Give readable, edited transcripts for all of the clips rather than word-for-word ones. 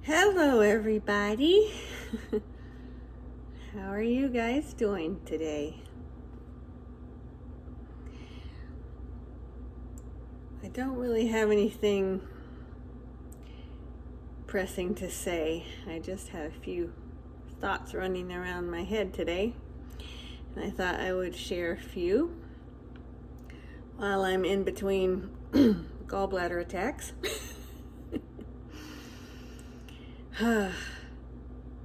Hello, everybody. How are you guys doing today? I don't really have anything pressing to say. I just had a few thoughts running around my head today, and I thought I would share a few while I'm in between gallbladder attacks.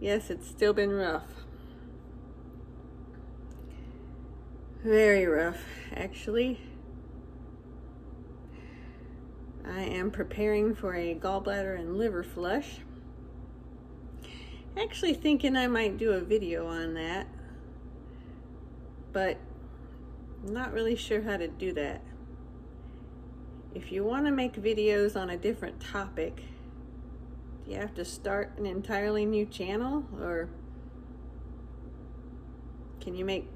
Yes, it's still been rough. Very rough, actually. I am preparing for a gallbladder and liver flush. Actually thinking I might do a video on that, but I'm not really sure how to do that. If you want to make videos on a different topic, do you have to start an entirely new channel, or can you make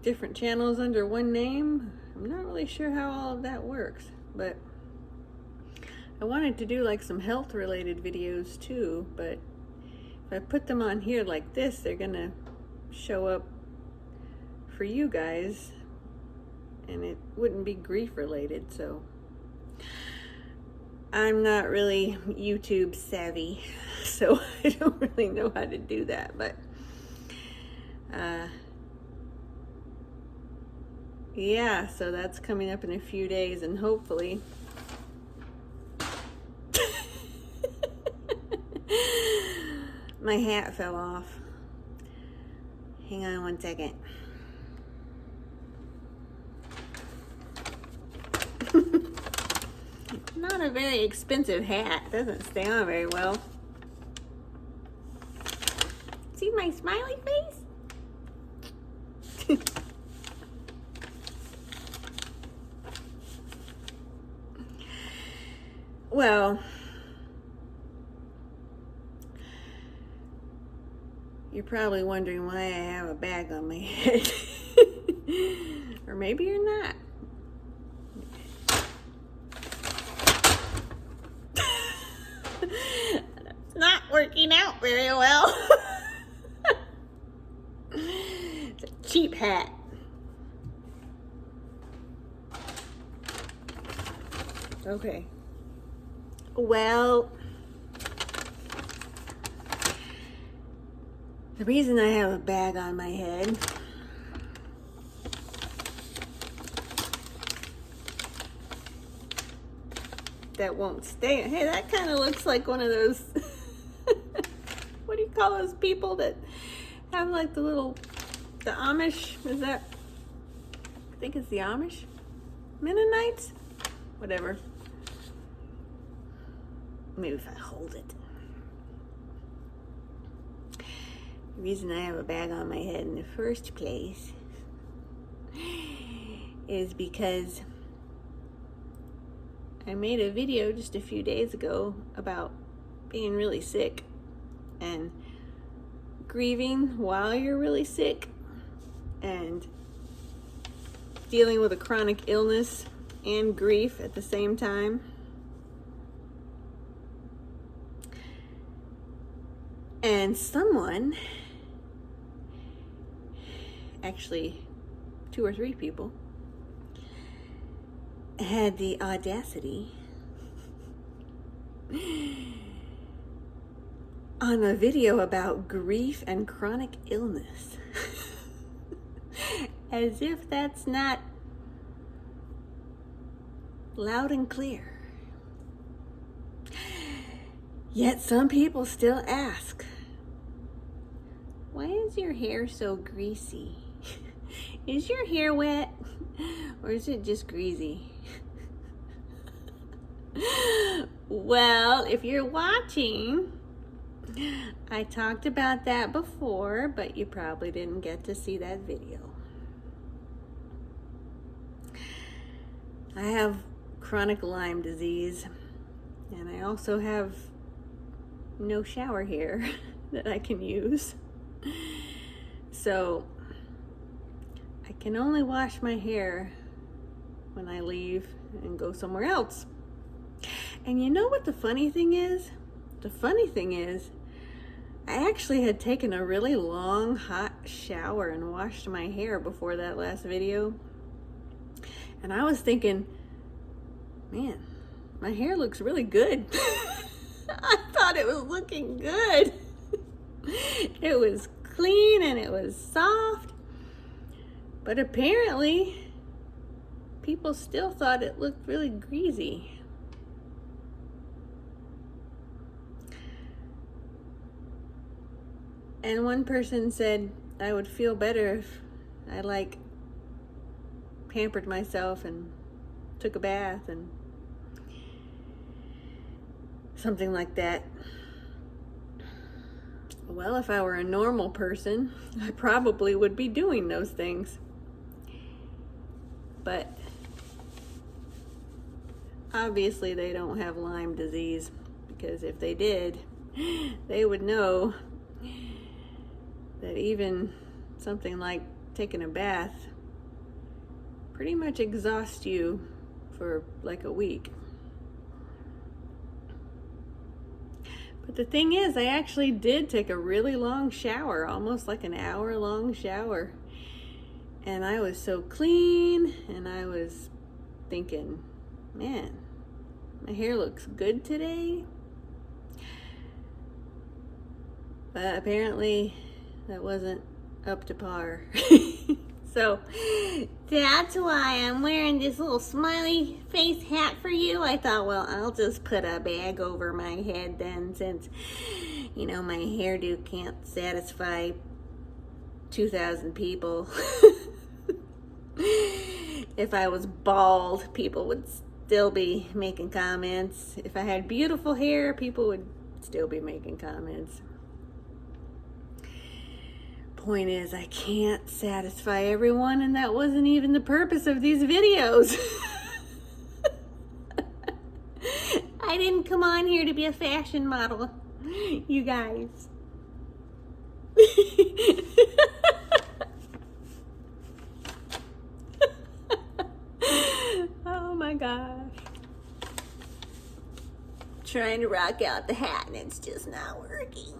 different channels under one name? I'm not really sure how all of that works, but I wanted to do like some health related videos too, but if I put them on here like this, they're gonna show up for you guys and it wouldn't be grief related. So I'm not really YouTube savvy, so I don't really know how to do that, but yeah, so that's coming up in a few days, and hopefully my hat fell off. Hang on one second. Not a very expensive hat. Doesn't stay on very well. See my smiley face? Well, you're probably wondering why I have a bag on my head. Or maybe you're not. It's not working out very well. It's a cheap hat. Okay. Well, the reason I have a bag on my head that won't stay. Hey, that kind of looks like one of those, what do you call those people that have like the Amish, is that, I think it's the Amish? Mennonites? Whatever. Maybe if I hold it. The reason I have a bag on my head in the first place is because I made a video just a few days ago about being really sick and grieving while you're really sick and dealing with a chronic illness and grief at the same time. And someone, actually 2 or 3 people, had the audacity on a video about grief and chronic illness. As if that's not loud and clear. Yet some people still ask, why is your hair so greasy? Is your hair wet or is it just greasy? Well, if you're watching, I talked about that before, but you probably didn't get to see that video. I have chronic Lyme disease, and I also have no shower hair that I can use. So I can only wash my hair when I leave and go somewhere else. And you know what the funny thing is? the funny thing is, I actually had taken a really long hot shower and washed my hair before that last video. And I was thinking, man, my hair looks really good. I thought it was looking good. It was clean and it was soft. But apparently, people still thought it looked really greasy. And one person said I would feel better if I pampered myself and took a bath and something like that. Well, if I were a normal person, I probably would be doing those things. But obviously they don't have Lyme disease, because if they did, they would know that even something like taking a bath pretty much exhausts you for like a week. But the thing is, I actually did take a really long shower, almost like an hour-long shower. And I was so clean, and I was thinking, man, my hair looks good today. But apparently that wasn't up to par. So that's why I'm wearing this little smiley face hat for you. I thought, well, I'll just put a bag over my head then, since, my hairdo can't satisfy 2,000 people. If I was bald, people would still be making comments. If I had beautiful hair, people would still be making comments. Point is, I can't satisfy everyone, and that wasn't even the purpose of these videos. I didn't come on here to be a fashion model, you guys. Oh my gosh. Trying to rock out the hat and it's just not working.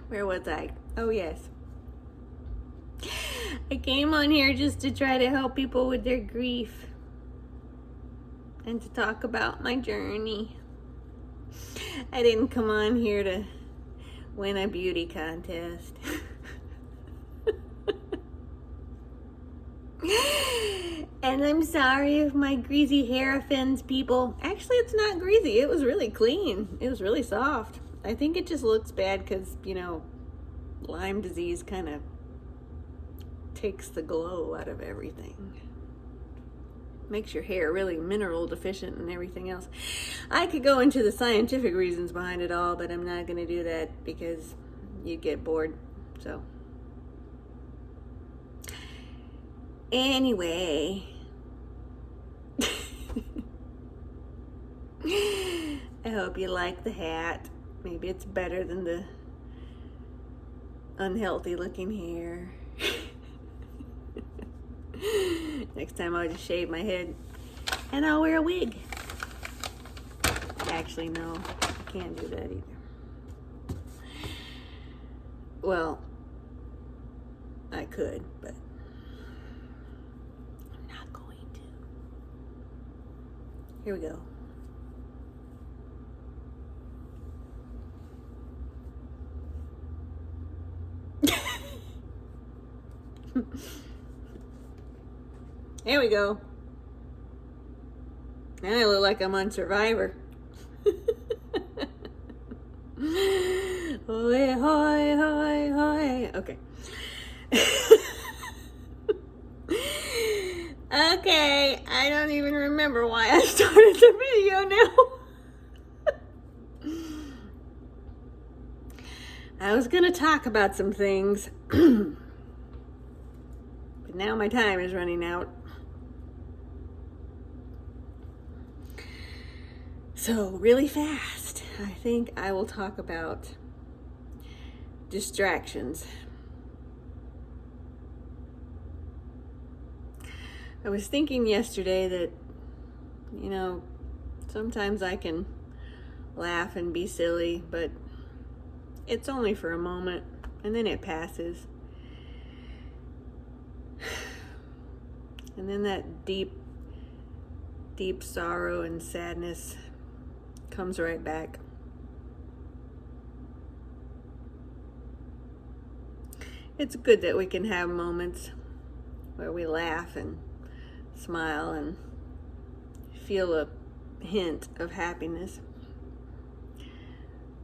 Where was I? Oh, yes. I came on here just to try to help people with their grief and to talk about my journey. I didn't come on here to win a beauty contest. And I'm sorry if my greasy hair offends people. Actually, it's not greasy. It was really clean. It was really soft. I think it just looks bad because, Lyme disease kind of takes the glow out of everything. Makes your hair really mineral deficient and everything else. I could go into the scientific reasons behind it all, but I'm not going to do that because you'd get bored. So, anyway. I hope you like the hat. Maybe it's better than the unhealthy looking hair. Next time I'll just shave my head and I'll wear a wig. Actually, no, I can't do that either. Well, I could, but I'm not going to. Here we go. There we go. Now I look like I'm on Survivor. Hoy, hoy, hoy, hoy. Okay. Okay, I don't even remember why I started the video now. I was going to talk about some things, but now my time is running out. So, really fast, I think I will talk about distractions. I was thinking yesterday that You know, sometimes I can laugh and be silly, but it's only for a moment, and then it passes. And then that deep, deep sorrow and sadness comes right back. It's good that we can have moments where we laugh and smile and feel a hint of happiness.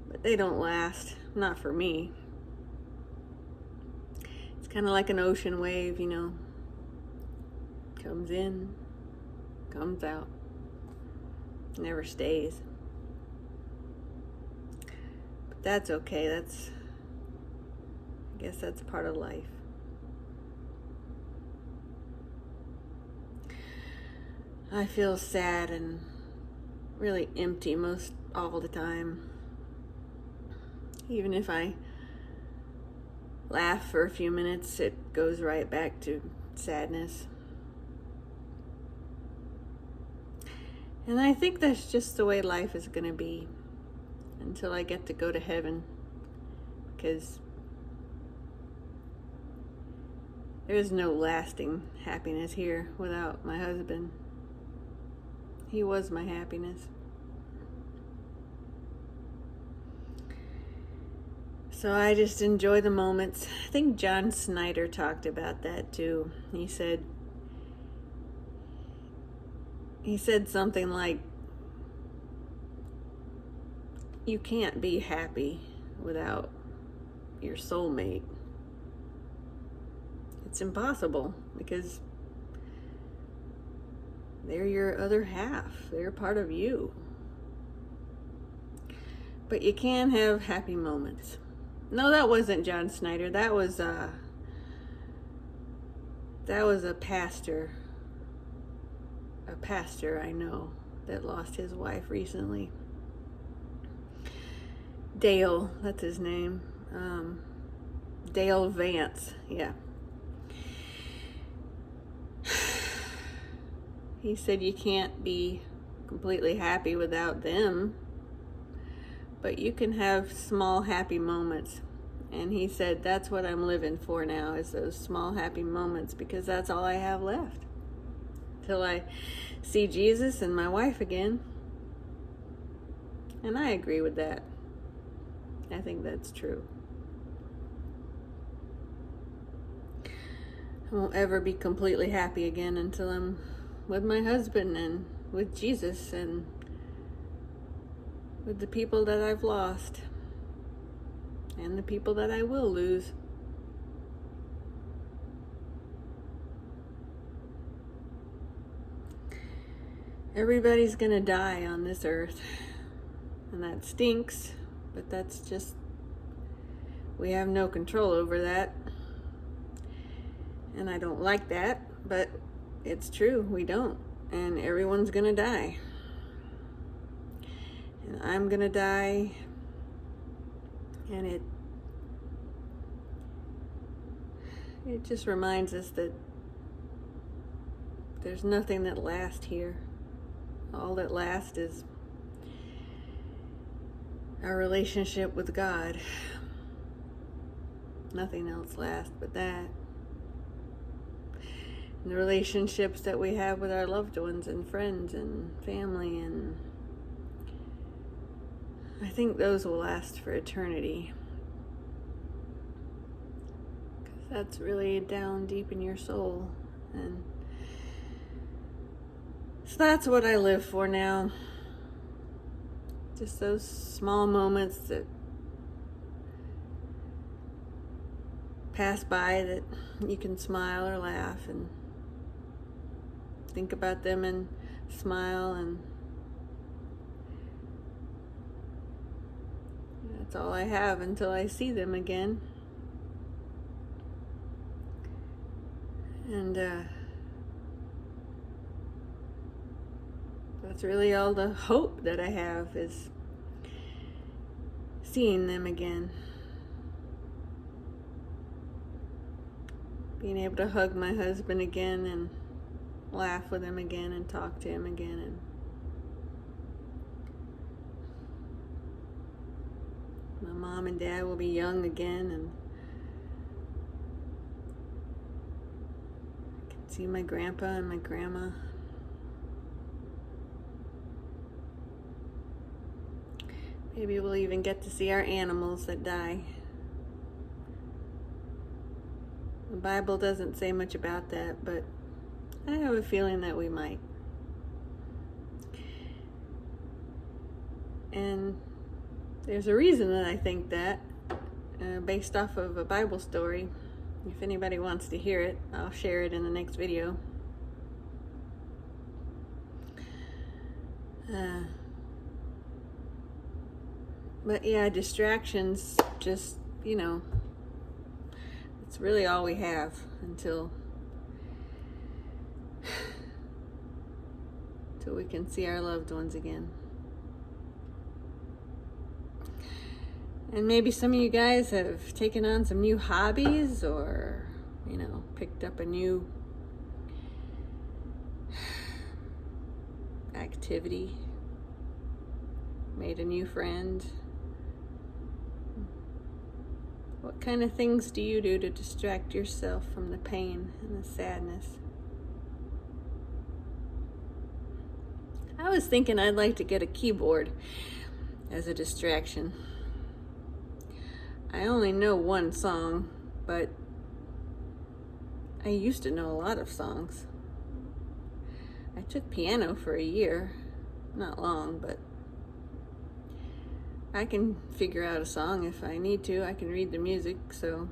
But they don't last, not for me. It's kind of like an ocean wave, you know. Comes in, comes out, never stays. But that's okay. I guess that's part of life. I feel sad and really empty most all the time. Even if I laugh for a few minutes, it goes right back to sadness. And I think that's just the way life is going to be until I get to go to heaven, because there is no lasting happiness here without my husband. He was my happiness. So I just enjoy the moments. I think John Snyder talked about that too. He said something like, you can't be happy without your soulmate. It's impossible, because they're your other half. They're part of you. But you can have happy moments. No, that wasn't John Snyder. That was a pastor. A pastor I know that lost his wife recently. Dale, that's his name. Dale Vance, yeah. He said you can't be completely happy without them, but you can have small happy moments. And he said that's what I'm living for now, is those small happy moments, because that's all I have left till I see Jesus and my wife again. And I agree with that. I think that's true. I won't ever be completely happy again until I'm with my husband and with Jesus and with the people that I've lost and the people that I will lose. Everybody's gonna die on this earth, and that stinks, but that's just, we have no control over that. And I don't like that, but it's true, we don't. And everyone's gonna die. And I'm gonna die. And it just reminds us that there's nothing that lasts here. All that lasts is our relationship with God. Nothing else lasts but that. And the relationships that we have with our loved ones and friends and family, and I think those will last for eternity. 'Cause that's really down deep in your soul. And so that's what I live for now. Just those small moments that pass by that you can smile or laugh and think about them and smile, and that's all I have until I see them again. And that's really all the hope that I have, is seeing them again. Being able to hug my husband again and laugh with him again and talk to him again and My mom and dad will be young again, and I can see my grandpa and my grandma. Maybe we'll even get to see our animals that die. The Bible doesn't say much about that, but I have a feeling that we might. And there's a reason that I think that, based off of a Bible story. If anybody wants to hear it, I'll share it in the next video. But yeah, distractions, just, it's really all we have until we can see our loved ones again. And maybe some of you guys have taken on some new hobbies, or, picked up a new activity, made a new friend. What kind of things do you do to distract yourself from the pain and the sadness? I was thinking I'd like to get a keyboard as a distraction. I only know one song, but I used to know a lot of songs. I took piano for a year, not long, but I can figure out a song if I need to. I can read the music, so.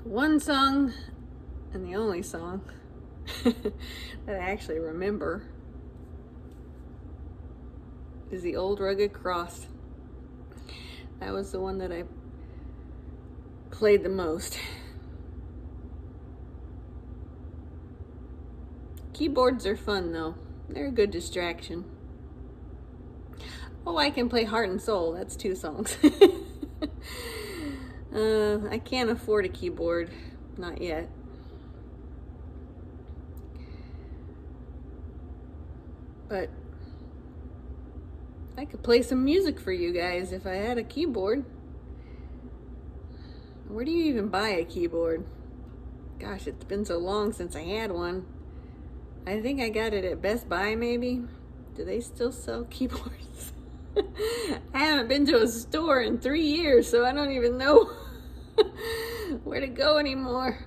The one song, and the only song that I actually remember, is The Old Rugged Cross. That was the one that I played the most. Keyboards are fun though. They're a good distraction. Oh, I can play Heart and Soul. That's 2 songs. I can't afford a keyboard. Not yet. But I could play some music for you guys if I had a keyboard. Where do you even buy a keyboard? Gosh, it's been so long since I had one. I think I got it at Best Buy, maybe. Do they still sell keyboards? I haven't been to a store in 3 years, so I don't even know where to go anymore.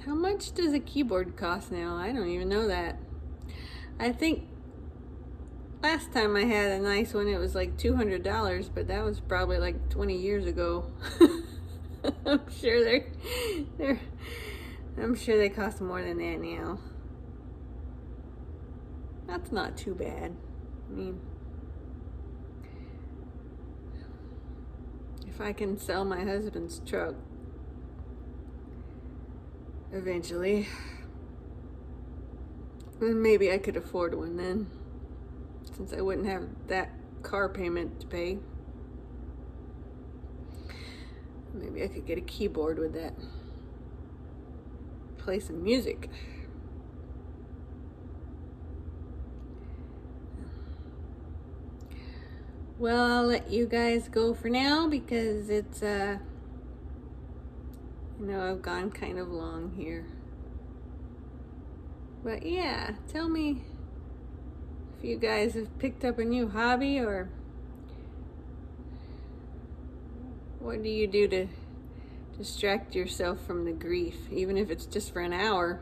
How much does a keyboard cost now? I don't even know that. I think last time I had a nice one, it was like $200, but that was probably like 20 years ago. I'm sure they cost more than that now. That's not too bad. I mean, if I can sell my husband's truck eventually, then maybe I could afford one then, since I wouldn't have that car payment to pay. Maybe I could get a keyboard with that. Play some music. Well, I'll let you guys go for now because it's, I've gone kind of long here. But yeah, tell me if you guys have picked up a new hobby, or what do you do to distract yourself from the grief, even if it's just for an hour.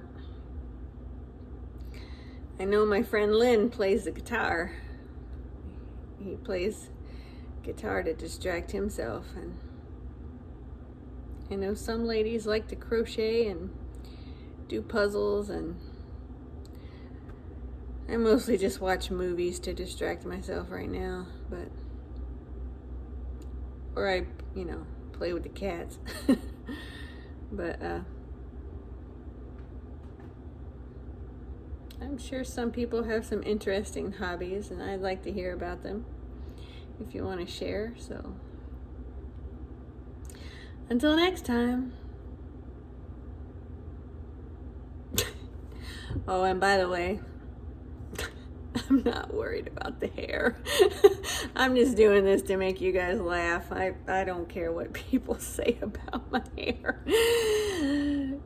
I know my friend Lynn plays the guitar. He plays guitar to distract himself, and I know some ladies like to crochet and do puzzles, and I mostly just watch movies to distract myself right now, or I, play with the cats. But I'm sure some people have some interesting hobbies, and I'd like to hear about them if you want to share. So until next time. Oh, and by the way, I'm not worried about the hair. I'm just doing this to make you guys laugh. I don't care what people say about my hair.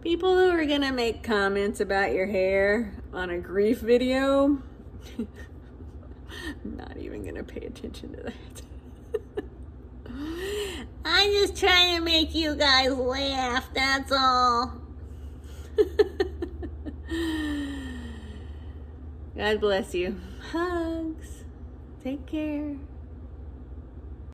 People who are gonna make comments about your hair on a grief video, I'm not even gonna pay attention to that. I'm just trying to make you guys laugh, that's all. God bless you. Hugs. Take care.